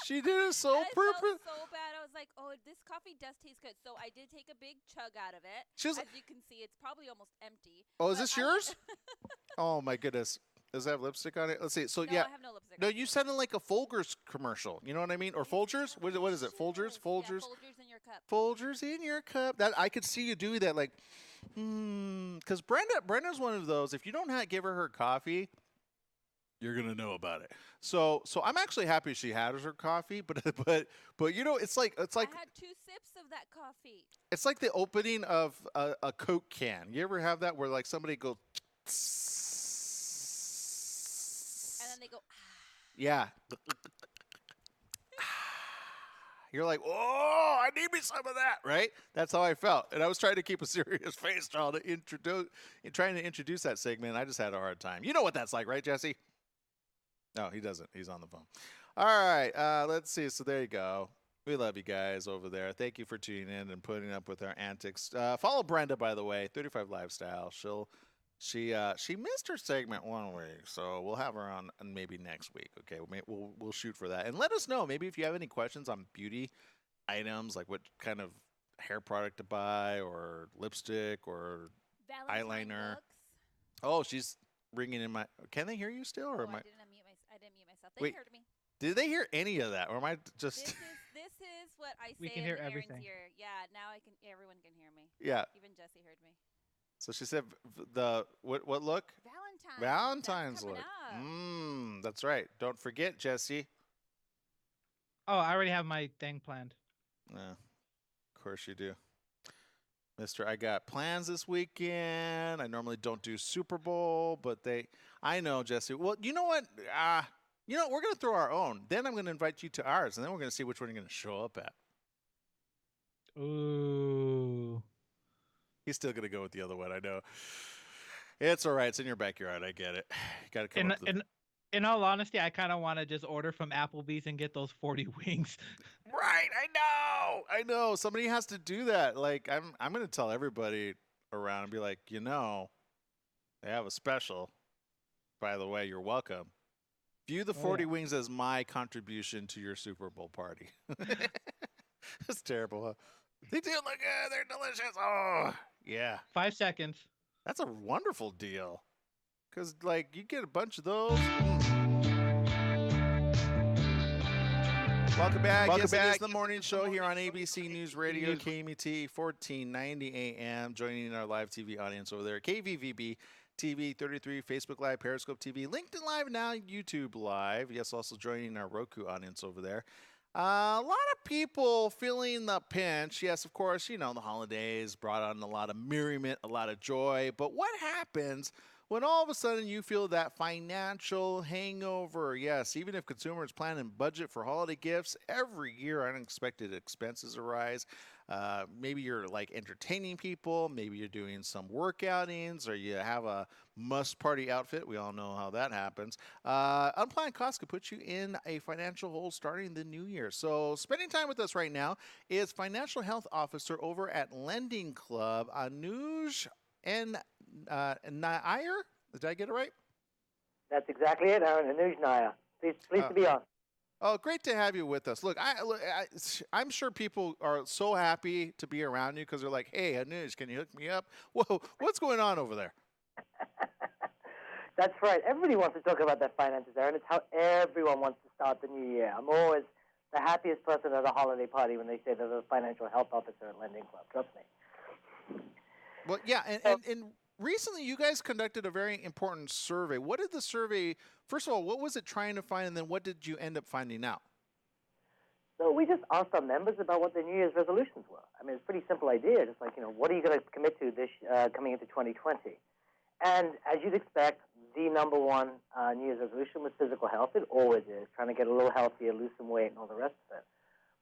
She did it so perfect. I felt so bad. I was like, oh, this coffee does taste good. So I did take a big chug out of it. As you can see, it's probably almost empty. Oh, is this yours? Oh, my goodness. Does it have lipstick on it? Let's see. So, no, yeah. I have no lipstick. No, you sounded like a Folgers commercial. You know what I mean? Or Folgers? What is it? Folgers? Folgers? Yeah, Folgers in your cup. Folgers in your cup. That I could see you do that, like, because Brenda's one of those. If you don't give her coffee, you're gonna know about it. So I'm actually happy she had her coffee, but you know, it's like I had 2 sips of that coffee. It's like the opening of a Coke can. You ever have that where like somebody goes. And then they go, Yeah. You're like, oh, I need me some of that, right? That's how I felt. And I was trying to keep a serious face trying to introduce that segment. I just had a hard time. You know what that's like, right, Jesse? No, he doesn't. He's on the phone. All right. Let's see. So there you go. We love you guys over there. Thank you for tuning in and putting up with our antics. Follow Brenda, by the way, 35 Lifestyle. She missed her segment one week, so we'll have her on maybe next week. Okay, we'll shoot for that, and let us know maybe if you have any questions on beauty items, like what kind of hair product to buy, or lipstick, or Valentine eyeliner. books. Oh, she's ringing in my. Can they hear you still, or am I? I didn't mute myself. They heard me. Did they hear any of that, or am I just? This is what I say. We can hear in everything. Aaron's ear. Yeah, now I can. Everyone can hear me. Yeah. Even Jesse heard me. So she said what look? Valentine's look. That's right. Don't forget, Jesse. Oh, I already have my thing planned. Yeah, of course you do. Mister, I got plans this weekend. I normally don't do Super Bowl, but I know, Jesse. Well, you know what? We're going to throw our own. Then I'm going to invite you to ours, and then we're going to see which one you're going to show up at. Ooh. He's still going to go with the other one, I know. It's all right. It's in your backyard. I get it. You got to come up with In all honesty, I kind of want to just order from Applebee's and get those 40 wings. Right. I know. Somebody has to do that. Like, I'm going to tell everybody around and be like, they have a special. By the way, you're welcome. View the 40 wings as my contribution to your Super Bowl party. It's terrible, huh? They do look good. They're delicious. Oh, yeah. 5 seconds. That's a wonderful deal. Because, you get a bunch of those. Welcome back. Yes, it is the morning show here on ABC News Radio, KMET, 1490 AM. Joining our live TV audience over there, KVVB TV 33, Facebook Live, Periscope TV, LinkedIn Live, now YouTube Live. Yes, also joining our Roku audience over there. A lot of people feeling the pinch. Yes, of course, the holidays brought on a lot of merriment, a lot of joy. But what happens when all of a sudden you feel that financial hangover? Yes, even if consumers plan and budget for holiday gifts, every year unexpected expenses arise. Maybe you're entertaining people. Maybe you're doing some work outings, or you have a must-party outfit. We all know how that happens. Unplanned costs could put you in a financial hole starting the new year. So spending time with us right now is Financial Health Officer over at Lending Club, Anuj Nair. Did I get it right? That's exactly it, Aaron. Anuj Nair. Pleased to be on. Oh, great to have you with us. Look, I'm sure people are so happy to be around you because they're like, hey, Anuj, can you hook me up? Whoa, what's going on over there? That's right. Everybody wants to talk about their finances, Aaron. It's how everyone wants to start the new year. I'm always the happiest person at a holiday party when they say they're the financial health officer at Lending Club. Trust me. Well, yeah, and recently you guys conducted a very important survey. What did the survey, first of all, what was it trying to find, and then what did you end up finding out? So we just asked our members about what their New Year's resolutions were. I mean, it's a pretty simple idea. Just what are you going to commit to this coming into 2020? And as you'd expect, the number one New Year's resolution was physical health. It always is, trying to get a little healthier, lose some weight, and all the rest of it.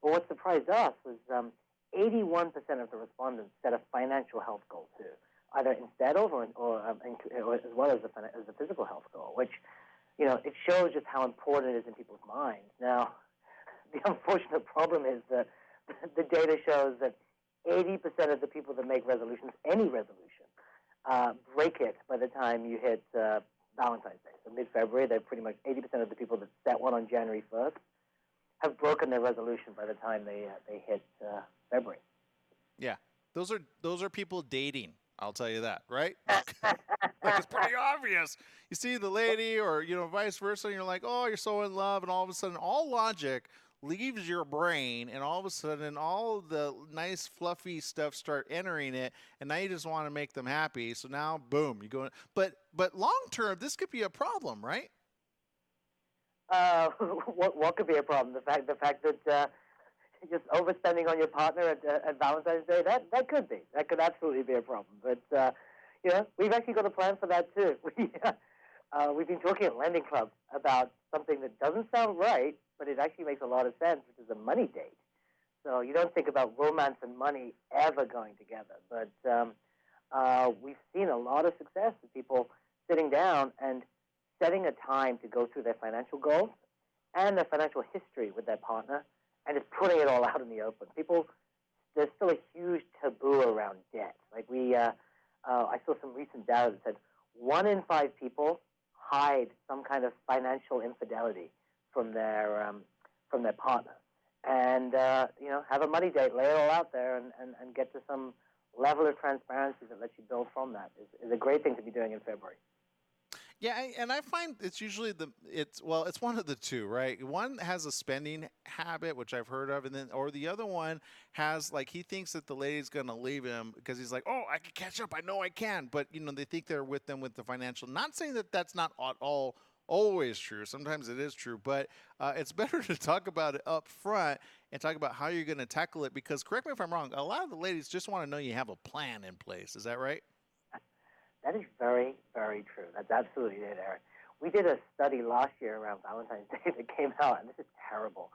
But what surprised us was 81% of the respondents set a financial health goal too, either instead of or as well as the physical health goal, which, it shows just how important it is in people's minds. Now, the unfortunate problem is that the data shows that 80% of the people that make resolutions, any resolution, break it by the time you hit Valentine's Day. So mid-February, they're pretty much 80% of the people that set one on January 1st have broken their resolution by the time they hit February. Yeah, those are people dating. I'll tell you that, right? It's pretty obvious. You see the lady, or vice versa, and you're like, oh, you're so in love, and all of a sudden, all logic leaves your brain, and all of a sudden, all the nice, fluffy stuff start entering it, and now you just want to make them happy. So now, boom, you go. But long term, this could be a problem, right? What could be a problem? The fact that just overspending on your partner at Valentine's Day, that could be. That could absolutely be a problem. But, we've actually got a plan for that too. we've been talking at Lending Club about something that doesn't sound right, but it actually makes a lot of sense, which is a money date. So you don't think about romance and money ever going together, but we've seen a lot of success with people sitting down and setting a time to go through their financial goals and their financial history with their partner and just putting it all out in the open. There's still a huge taboo around debt. Like I saw some recent data that said 1 in 5 people hide some kind of financial infidelity from their partner. And, have a money date, lay it all out there and get to some level of transparency that lets you build from that is a great thing to be doing in February. Yeah, and I find it's usually it's one of the two, right? One has a spending habit, which I've heard of, or the other one has, like, he thinks that the lady's going to leave him because he's like, oh, I can catch up. I know I can. But, they think they're with them with the financial. Not saying that that's not at all always true. Sometimes it is true, but it's better to talk about it up front and talk about how you're going to tackle it because, correct me if I'm wrong, a lot of the ladies just want to know you have a plan in place. Is that right? That is very, very true. That's absolutely it, Aaron. We did a study last year around Valentine's Day that came out, and this is terrible,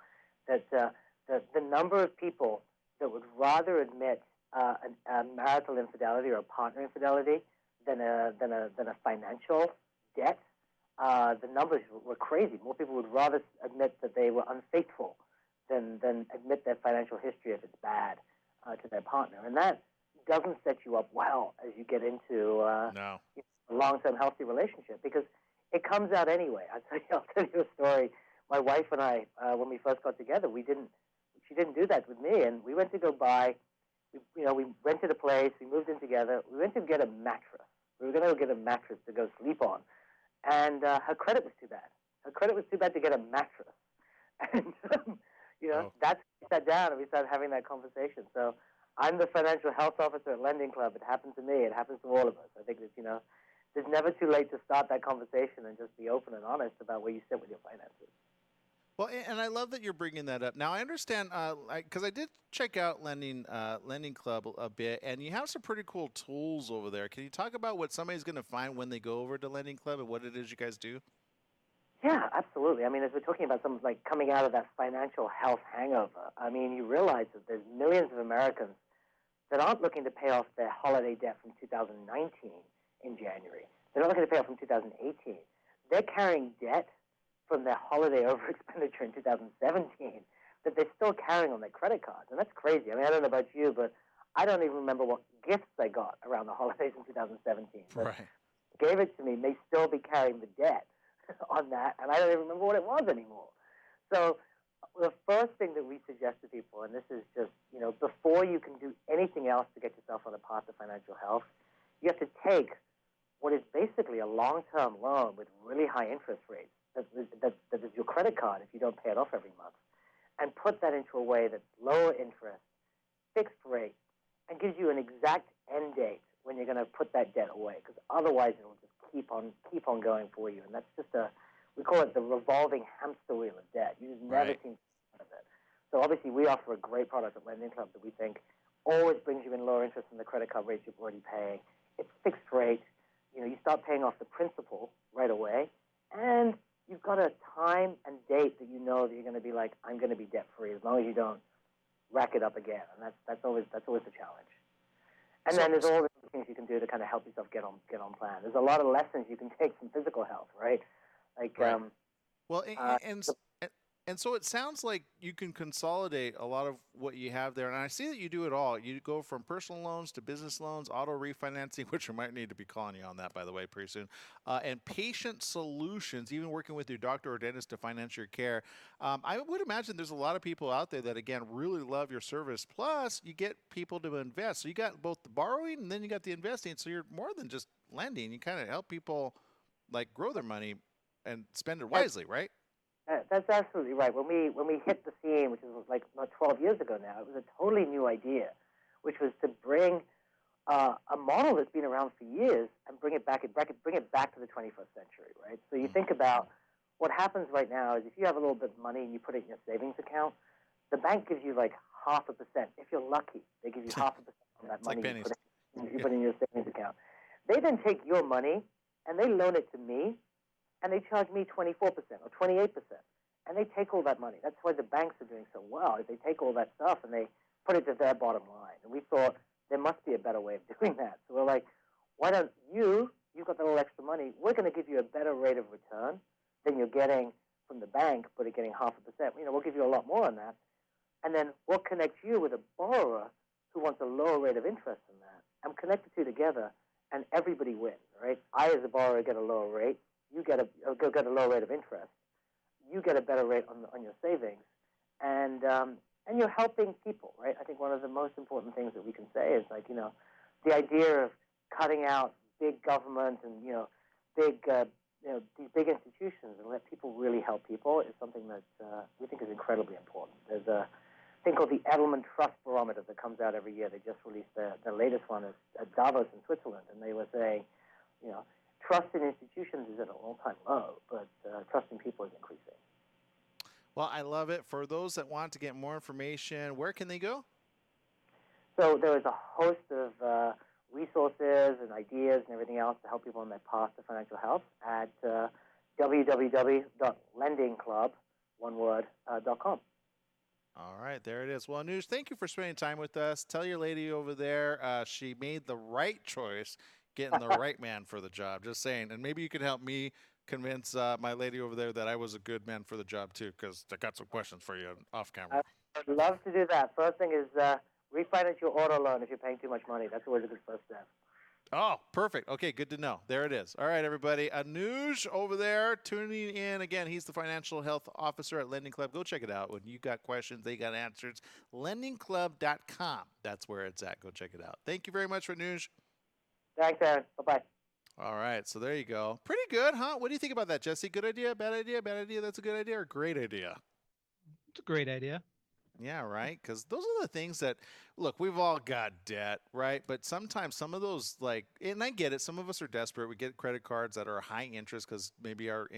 that the number of people that would rather admit a marital infidelity or a partner infidelity than a financial debt, the numbers were crazy. More people would rather admit that they were unfaithful than admit their financial history if it's bad to their partner. And that doesn't set you up well as you get into a long-term healthy relationship because it comes out anyway. I'll tell you a story. My wife and I, when we first got together, she didn't do that with me, and we went to go buy. We rented a place. We moved in together. We went to get a mattress. We were going to go get a mattress to go sleep on, and her credit was too bad. Her credit was too bad to get a mattress, and that's we sat down and we started having that conversation. So I'm the financial health officer at Lending Club. It happened to me. It happens to all of us. I think that, there's never too late to start that conversation and just be open and honest about where you sit with your finances. Well, and I love that you're bringing that up. Now, I understand, because I did check out Lending Club a bit, and you have some pretty cool tools over there. Can you talk about what somebody's going to find when they go over to Lending Club and what it is you guys do? Yeah, absolutely. I mean, as we're talking about something like coming out of that financial health hangover, I mean, you realize that there's millions of Americans that aren't looking to pay off their holiday debt from 2019 in January. They're not looking to pay off from 2018. They're carrying debt from their holiday over-expenditure in 2017 that they're still carrying on their credit cards. And that's crazy. I mean, I don't know about you, but I don't even remember what gifts I got around the holidays in 2017. But right. Gave it to me, may still be carrying the debt on that, and I don't even remember what it was anymore. So the first thing that we suggest to people, and this is just, before you can do anything else to get yourself on a path to financial health, you have to take what is basically a long-term loan with really high interest rates, that is your credit card if you don't pay it off every month, and put that into a way that's lower interest, fixed rate, and gives you an exact end date when you're going to put that debt away, because otherwise it will just keep on going for you. And that's just we call it the revolving hamster wheel of debt. You just never seem to get out of it. So obviously we offer a great product at Lending Club that we think always brings you in lower interest than the credit card rates you're already paying. It's fixed rate. You start paying off the principal right away, and you've got a time and date that you know that you're going to be like, I'm going to be debt free, as long as you don't rack it up again. And that's always the challenge. And then there's all the things you can do to kind of help yourself get on plan. There's a lot of lessons you can take from physical health, right? Like, right. Well, and so it sounds like you can consolidate a lot of what you have there. And I see that you do it all. You go from personal loans to business loans, auto refinancing, which we might need to be calling you on that, by the way, pretty soon, and patient solutions, even working with your doctor or dentist to finance your care. I would imagine there's a lot of people out there that, again, really love your service. Plus, you get people to invest. So you got both the borrowing and then you got the investing. So you're more than just lending. You kind of help people, like, grow their money and spend it wisely, right? That's absolutely right. When we hit the scene, which was like about 12 years ago now, it was a totally new idea, which was to bring a model that's been around for years and bring it back to the 21st century, right? So you think about what happens right now is if you have a little bit of money and you put it in your savings account, the bank gives you like 0.5%. If you're lucky, they give you 0.5% on that money you put in your savings account. They then take your money and they loan it to me and they charge me 24% or 28%. And they take all that money. That's why the banks are doing so well. They take all that stuff and they put it to their bottom line. And we thought there must be a better way of doing that. So we're like, why don't you've got that little extra money, we're going to give you a better rate of return than you're getting from the bank, but you're getting 0.5%. We'll give you a lot more on that. And then we'll connect you with a borrower who wants a lower rate of interest than that. And connect the two together, and everybody wins, right? I, as a borrower, get a lower rate. You get a lower rate of interest. You get a better rate on your savings, and you're helping people, right? I think one of the most important things that we can say is the idea of cutting out big government and these big institutions and let people really help people is something that we think is incredibly important. There's a thing called the Edelman Trust Barometer that comes out every year. They just released the latest one at Davos in Switzerland, and they were saying, trust in institutions is at an all-time low, but trust in people is increasing. Well, I love it. For those that want to get more information, where can they go? So there is a host of resources and ideas and everything else to help people on their path to financial health at www.lendingclub.com. All right, there it is. Well, Anuj, thank you for spending time with us. Tell your lady over there she made the right choice getting the right man for the job. Just saying. And maybe you could help me convince my lady over there that I was a good man for the job, too, because I got some questions for you off camera. I'd love to do that. First thing is refinance your auto loan if you're paying too much money. That's always a good first step. Oh, perfect. Okay, good to know. There it is. All right, everybody. Anuj over there tuning in. Again, he's the financial health officer at Lending Club. Go check it out. When you got questions, they got answers. LendingClub.com. That's where it's at. Go check it out. Thank you very much, Anuj. Thanks, Aaron. Bye-bye. All right, so there you go. Pretty good, huh? What do you think about that, Jesse? Good idea, bad idea, bad idea, that's a good idea, or great idea? It's a great idea. Yeah, right? Because those are the things that, look, we've all got debt, right? But sometimes some of those, and I get it, some of us are desperate. We get credit cards that are high interest because maybe our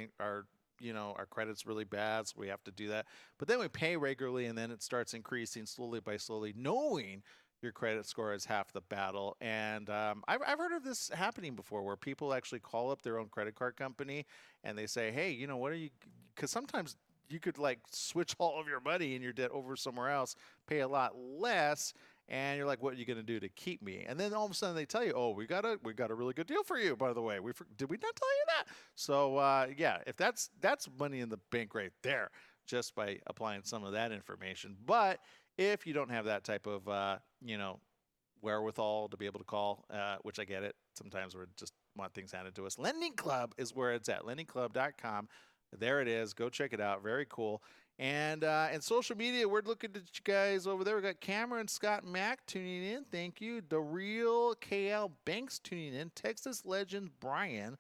credit's really bad, so we have to do that. But then we pay regularly, and then it starts increasing slowly by slowly, knowing your credit score is half the battle. And I've heard of this happening before where people actually call up their own credit card company and they say, hey, what are you, because sometimes you could switch all of your money and your debt over somewhere else, pay a lot less, and you're like, what are you going to do to keep me? And then all of a sudden they tell you, oh, we got a really good deal for you, by the way. Did we not tell you that? So yeah, if that's money in the bank right there, just by applying some of that information. But if you don't have that type of wherewithal to be able to call, which I get it, sometimes we just want things handed to us. Lending Club is where it's at. LendingClub.com. There it is. Go check it out. Very cool. And social media, we're looking at you guys over there. We got Cameron, Scott, Mac tuning in. Thank you. The Real KL Banks tuning in. Texas legend Brian.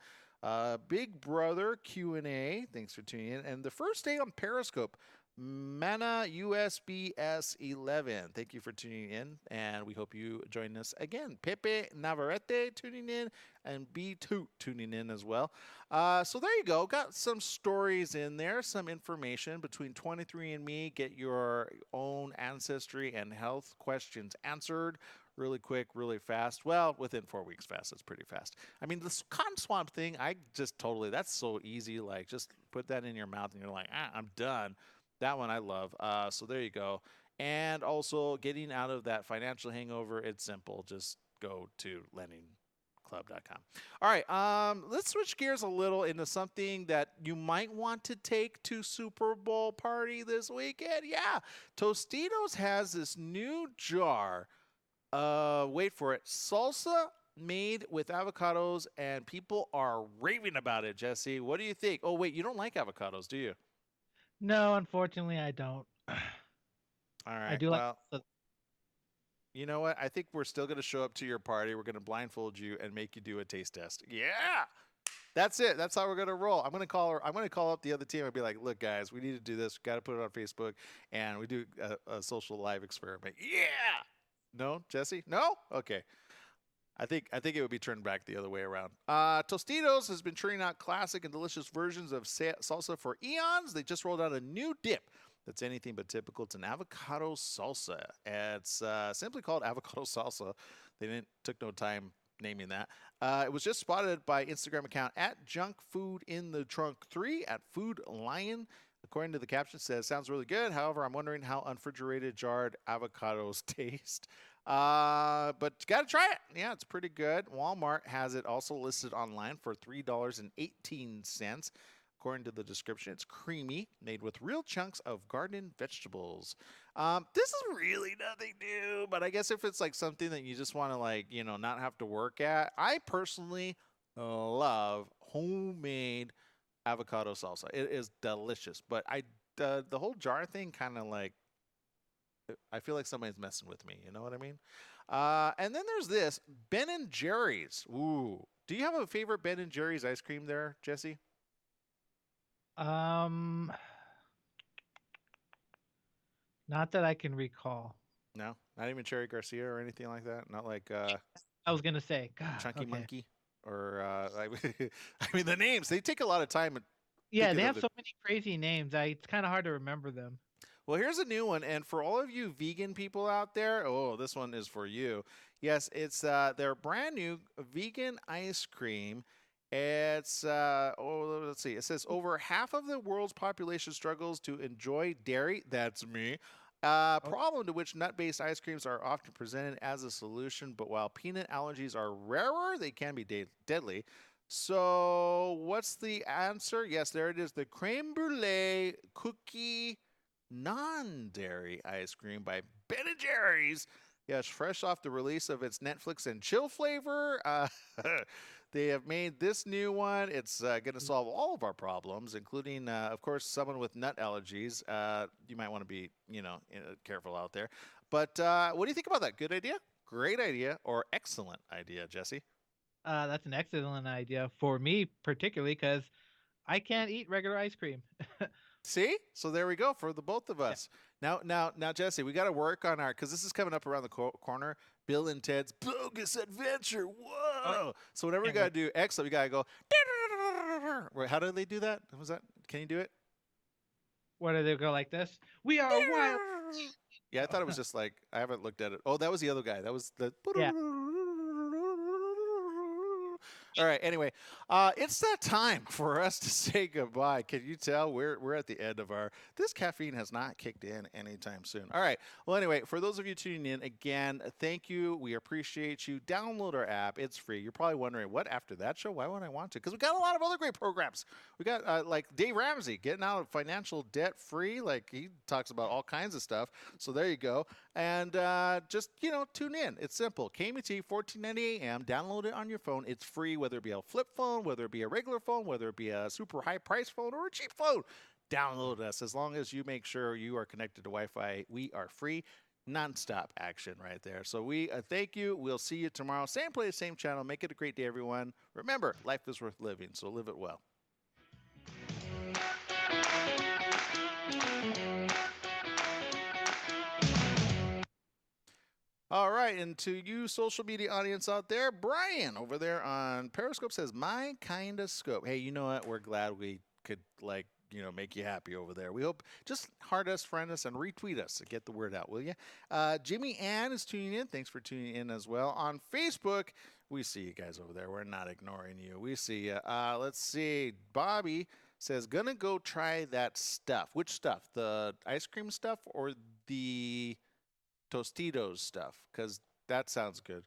Big Brother Q&A. Thanks for tuning in. And the first day on Periscope, Mana USBS 11. Thank you for tuning in, and we hope you join us again. Pepe Navarrete tuning in, and B2 tuning in as well. So there you go. Got some stories in there, some information between 23andMe. Get your own ancestry and health questions answered really quick, really fast. Well, within 4 weeks fast. It's pretty fast. I mean, the cotton swab thing, that's so easy. Just put that in your mouth, and you're like, I'm done. That one I love. So there you go. And also getting out of that financial hangover, it's simple. Just go to lendingclub.com. All right. Let's switch gears a little into something that you might want to take to Super Bowl party this weekend. Yeah. Tostitos has this new jar. Wait for it. Salsa made with avocados, and people are raving about it, Jesse. What do you think? Oh, wait, you don't like avocados, do you? No, unfortunately, I don't. All right. I do you know what? I think we're still going to show up to your party. We're going to blindfold you and make you do a taste test. Yeah. That's it. That's how we're going to roll. I'm going to call up the other team and be like, look, guys, we need to do this. We got to put it on Facebook, and we do a social live experiment. Yeah. No, Jesse? No? Okay. I think it would be turned back the other way around. Tostitos has been churning out classic and delicious versions of salsa for eons. They just rolled out a new dip that's anything but typical. It's an avocado salsa. It's simply called avocado salsa. They took no time naming that. It was just spotted by Instagram account at Junk Food in the Trunk 3 at Food Lion. According to the caption, it says, sounds really good. However, I'm wondering how unrefrigerated jarred avocados taste. But you got to try it. Yeah, it's pretty good. Walmart has it also listed online for $3.18. According to the description, it's creamy, made with real chunks of garden vegetables. This is really nothing new, but I guess if it's like something that you just want to like, not have to work at, I personally love homemade avocado salsa. It is delicious, but the whole jar thing kind of like, I feel like somebody's messing with me. You know what I mean? And then there's this Ben and Jerry's. Ooh, do you have a favorite Ben and Jerry's ice cream there, Jesse? Not that I can recall. No, not even Cherry Garcia or anything like that. Not like I was gonna say, God, Chunky Monkey or I mean the names. They take a lot of time. Yeah, they have so many crazy names. It's kind of hard to remember them. Well, here's a new one, and for all of you vegan people out there, this one is for you. Yes, it's their brand new vegan ice cream. It's let's see. It says over half of the world's population struggles to enjoy dairy. That's me. Problem to which nut-based ice creams are often presented as a solution, but while peanut allergies are rarer, they can be deadly. So what's the answer? Yes, there it is. The Creme Brulee Cookie Non-Dairy Ice Cream by Ben & Jerry's. Yes, fresh off the release of its Netflix and chill flavor. They have made this new one. It's going to solve all of our problems, including, of course, someone with nut allergies. You might want to be, careful out there. But what do you think about that? Good idea? Great idea? Or excellent idea, Jesse? That's an excellent idea for me, particularly because I can't eat regular ice cream. See? So there we go for the both of us. Yeah. Now, Jesse, we got to work on because this is coming up around the corner. Bill and Ted's Bogus Adventure. Whoa! So whatever we got to do, excellent. We got to go. Wait, how do they do that? Was that? Can you do it? What do they go like this? We are wild. Yeah, I thought it was just like I haven't looked at it. Oh, that was the other guy. That was the. Yeah. All right. Anyway, it's that time for us to say goodbye. Can you tell we're at the end of this caffeine has not kicked in anytime soon. All right. Well, anyway, for those of you tuning in, again, thank you. We appreciate you. Download our app. It's free. You're probably wondering, what after that show? Why would I want to? Because we got a lot of other great programs. We got like Dave Ramsey getting out of financial debt free. Like he talks about all kinds of stuff. So there you go. And just tune in. It's simple. KMT 1490 AM. Download it on your phone. It's free. Whether it be a flip phone, whether it be a regular phone, whether it be a super high price phone or a cheap phone, download us. As long as you make sure you are connected to Wi-Fi, we are free. Nonstop action right there. So we thank you. We'll see you tomorrow. Same place, same channel. Make it a great day, everyone. Remember, life is worth living, so live it well. All right, and to you social media audience out there, Brian over there on Periscope says, my kind of scope. Hey, you know what? We're glad we could make you happy over there. We hope just heart us, friend us, and retweet us to get the word out, will you? Jimmy Ann is tuning in. Thanks for tuning in as well. On Facebook, we see you guys over there. We're not ignoring you. We see you. Let's see. Bobby says, gonna go try that stuff. Which stuff? The ice cream stuff or the Tostitos stuff, because that sounds good,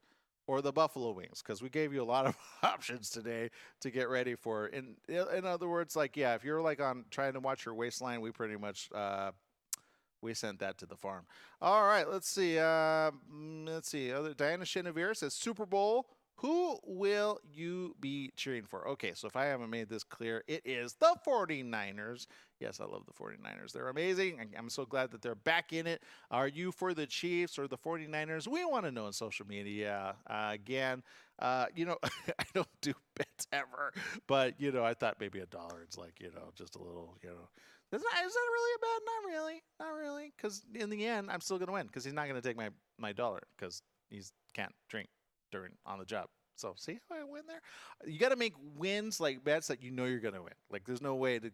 or the buffalo wings, because we gave you a lot of options today to get ready for. In other words, like, yeah, if you're like on trying to watch your waistline, we pretty much we sent that to the farm. All right, let's see. Diana Chenevere says Super Bowl. Who will you be cheering for? Okay, so if I haven't made this clear, it is the 49ers. Yes, I love the 49ers. They're amazing. I'm so glad that they're back in it. Are you for the Chiefs or the 49ers? We want to know on social media. Again, I don't do bets ever, but, I thought maybe $1. It's like, just a little, is that really a bet? Not really. Because in the end, I'm still going to win because he's not going to take my $1 because he can't drink on the job. So see how I win there? You got to make wins like bets that you know you're going to win. Like there's no way to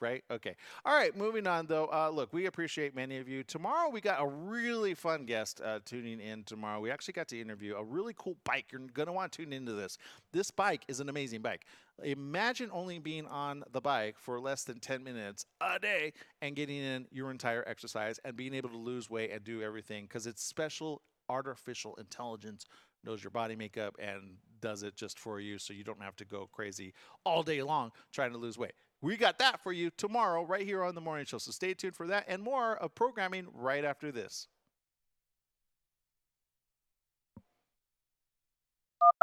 right? Okay. All right. Moving on though. Look, we appreciate many of you. Tomorrow we got a really fun guest tuning in tomorrow. We actually got to interview a really cool bike. You're going to want to tune into this. This bike is an amazing bike. Imagine only being on the bike for less than 10 minutes a day and getting in your entire exercise and being able to lose weight and do everything because it's special artificial intelligence knows your body makeup and does it just for you so you don't have to go crazy all day long trying to lose weight. We got that for you tomorrow right here on The Morning Show. So stay tuned for that and more of programming right after this.